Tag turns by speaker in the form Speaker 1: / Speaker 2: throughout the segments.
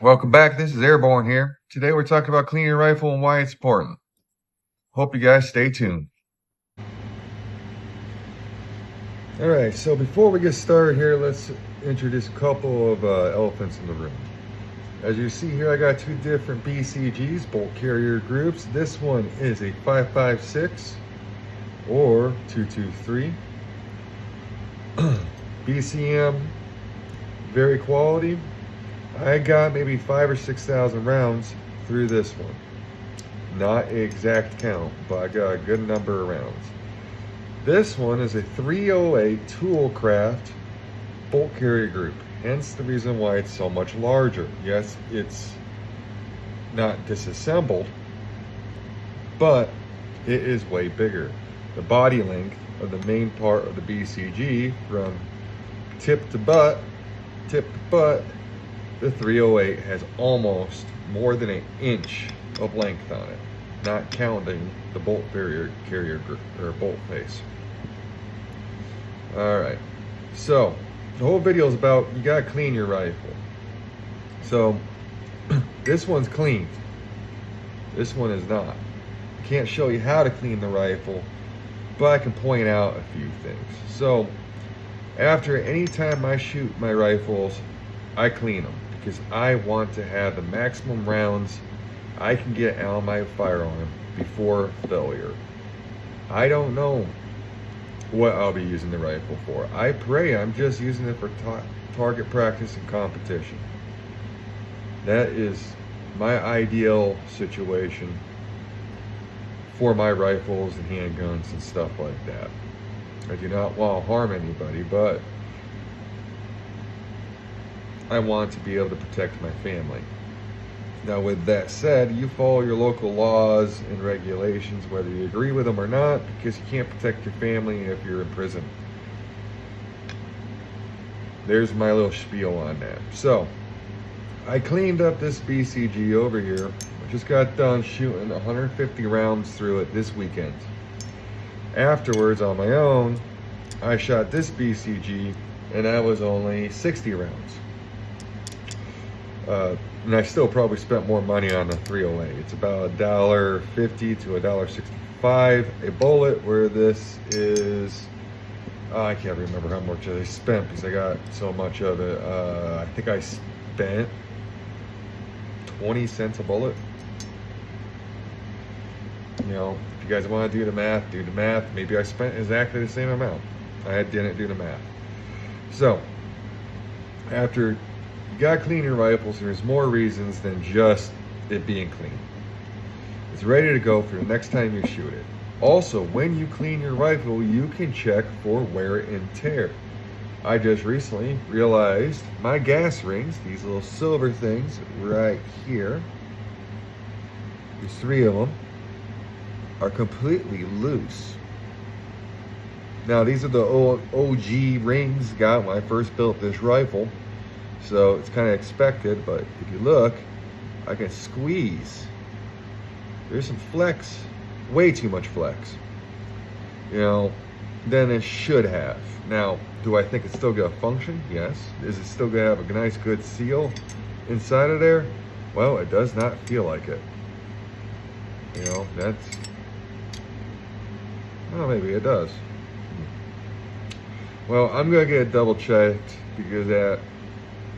Speaker 1: Welcome back. This is Airborne here. Today we're talking about cleaning your rifle and why it's important. Hope you guys stay tuned. Alright, so before we get started here, let's introduce a couple of elephants in the room. As you see here, I got two different BCGs, bolt carrier groups. This one is a 5.56 or 223. BCM, very quality. I got maybe 5,000 or 6,000 rounds through this one. Not an exact count, but I got a good number of rounds. This one is a 308 Toolcraft bolt carrier group, hence the reason why it's so much larger. Yes, it's not disassembled, but it is way bigger. The body length of the main part of the BCG from tip to butt, the 308 has almost more than an inch of length on it, not counting the bolt carrier or bolt face. All right, so the whole video is about you gotta clean your rifle. So this one's cleaned. This one is not. I can't show you how to clean the rifle, but I can point out a few things. So after any time I shoot my rifles, I clean them because I want to have the maximum rounds I can get out of my firearm before failure. I don't know what I'll be using the rifle for. I pray I'm just using it for target practice and competition. That is my ideal situation for my rifles and handguns and stuff like that. I do not want to harm anybody, but I want to be able to protect my family. Now, with that said, you follow your local laws and regulations, whether you agree with them or not, because you can't protect your family if you're in prison. There's my little spiel on that. So, I cleaned up this BCG over here. I just got done shooting 150 rounds through it this weekend. Afterwards, on my own, I shot this BCG, and that was only 60 rounds. And I still probably spent more money on the 308. It's about $1.50 to $1.65 a bullet, where this is, I can't remember how much I spent because I got so much of it. I think I spent 20 cents a bullet. You know, if you guys want to do the math, do the math. Maybe I spent exactly the same amount. I didn't do the math. So, after you gotta clean your rifles, there's more reasons than just it being clean. It's ready to go for the next time you shoot it. Also, when you clean your rifle, you can check for wear and tear. I just recently realized my gas rings, these little silver things right here, there's 3 of them, are completely loose. Now, these are the old OG rings got when I first built this rifle. So it's kind of expected, but if you look, I can squeeze. There's some flex, way too much flex, you know, than it should have. Now, do I think it's still gonna function? Yes. Is it still gonna have a nice, good seal inside of there? Well, it does not feel like it. You know, that's, well, maybe it does. Well, I'm gonna get it double checked because at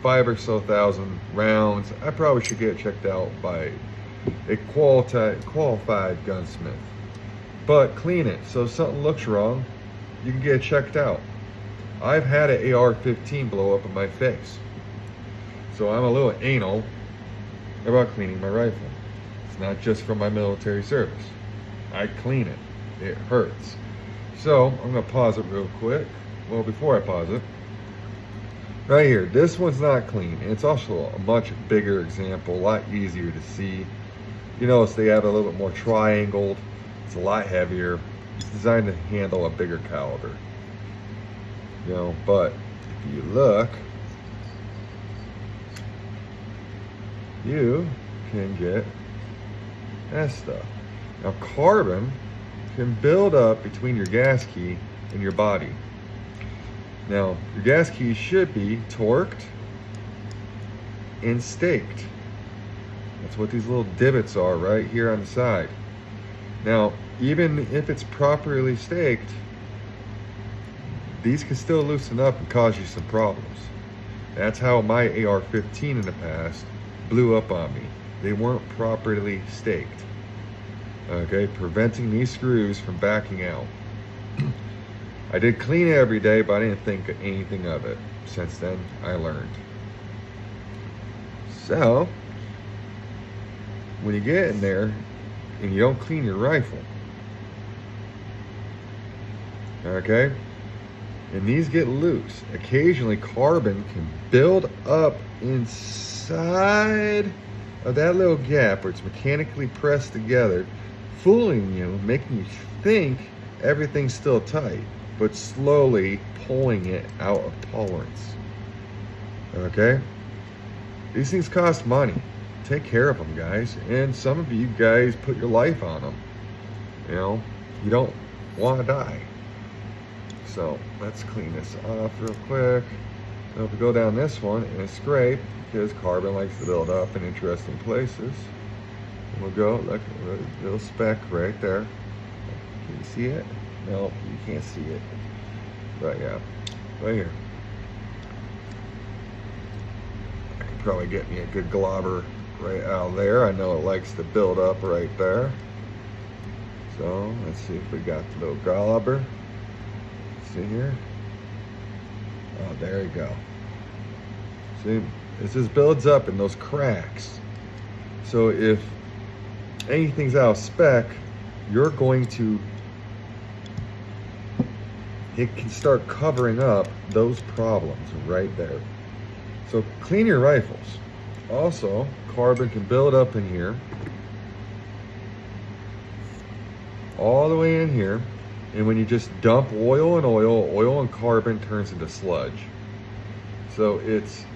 Speaker 1: 5,000 or so rounds, I probably should get it checked out by a qualified gunsmith. But clean it, so if something looks wrong, you can get it checked out. I've had an AR-15 blow up in my face, so I'm a little anal about cleaning my rifle. It's not just from my military service. I clean it. It hurts. So I'm gonna pause it real quick. Well, before I pause it, right here, this one's not clean. And it's also a much bigger example, a lot easier to see. You notice they have a little bit more triangled. It's a lot heavier. It's designed to handle a bigger caliber. You know, but if you look, you can get that stuff. Now, carbon can build up between your gas key and your body. Now, your gas key should be torqued and staked. That's what these little divots are right here on the side. Now, even if it's properly staked, these can still loosen up and cause you some problems. That's how my AR-15 in the past blew up on me. They weren't properly staked. Okay, preventing these screws from backing out. I did clean it every day, but I didn't think anything of it. Since then, I learned. So, when you get in there and you don't clean your rifle, okay, and these get loose, occasionally carbon can build up inside of that little gap where it's mechanically pressed together, fooling you, making you think everything's still tight, but slowly pulling it out of tolerance. Okay? These things cost money. Take care of them, guys. And some of you guys put your life on them. You know, you don't want to die. So let's clean this off real quick. Now if we go down this one and scrape, because carbon likes to build up in interesting places. And we'll go, look, a little speck right there. Can you see it? No, you can't see it. Right, yeah, right here. I could probably get me a good globber right out there. I know it likes to build up right there. So let's see if we got the little globber. See here? Oh, there you go. See, this just builds up in those cracks. So if anything's out of spec, you're going to, it can start covering up those problems right there. So clean your rifles. Also, carbon can build up in here, all the way in here. And when you just dump oil and carbon turns into sludge. So it's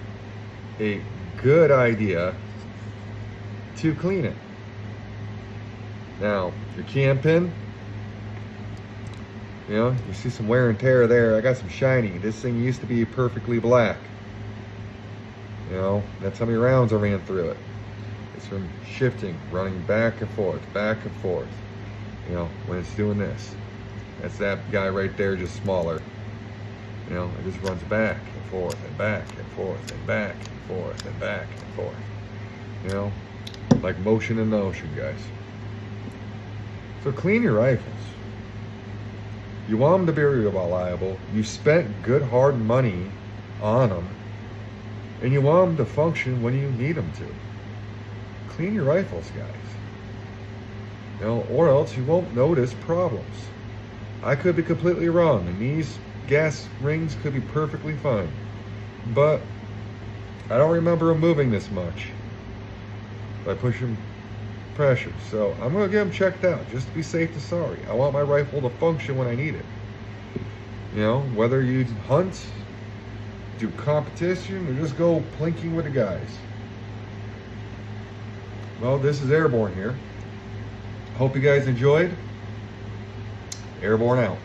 Speaker 1: a good idea to clean it. Now, if you're camping, you know, you see some wear and tear there. I got some shiny. This thing used to be perfectly black. You know, that's how many rounds I ran through it. It's from shifting, running back and forth, you know, when it's doing this. That's that guy right there, just smaller. You know, it just runs back and forth and back and forth and back and forth and back and forth. You know, like motion in the ocean, guys. So clean your rifles. You want them to be reliable. You spent good hard money on them. And you want them to function when you need them to. Clean your rifles, guys. You know, or else you won't notice problems. I could be completely wrong, and these gas rings could be perfectly fine. But I don't remember removing this much by pushing pressure. So I'm going to get them checked out just to be safe to sorry. I want my rifle to function when I need it. You know, whether you hunt, do competition, or just go plinking with the guys. Well, this is Airborne here. Hope you guys enjoyed. Airborne out.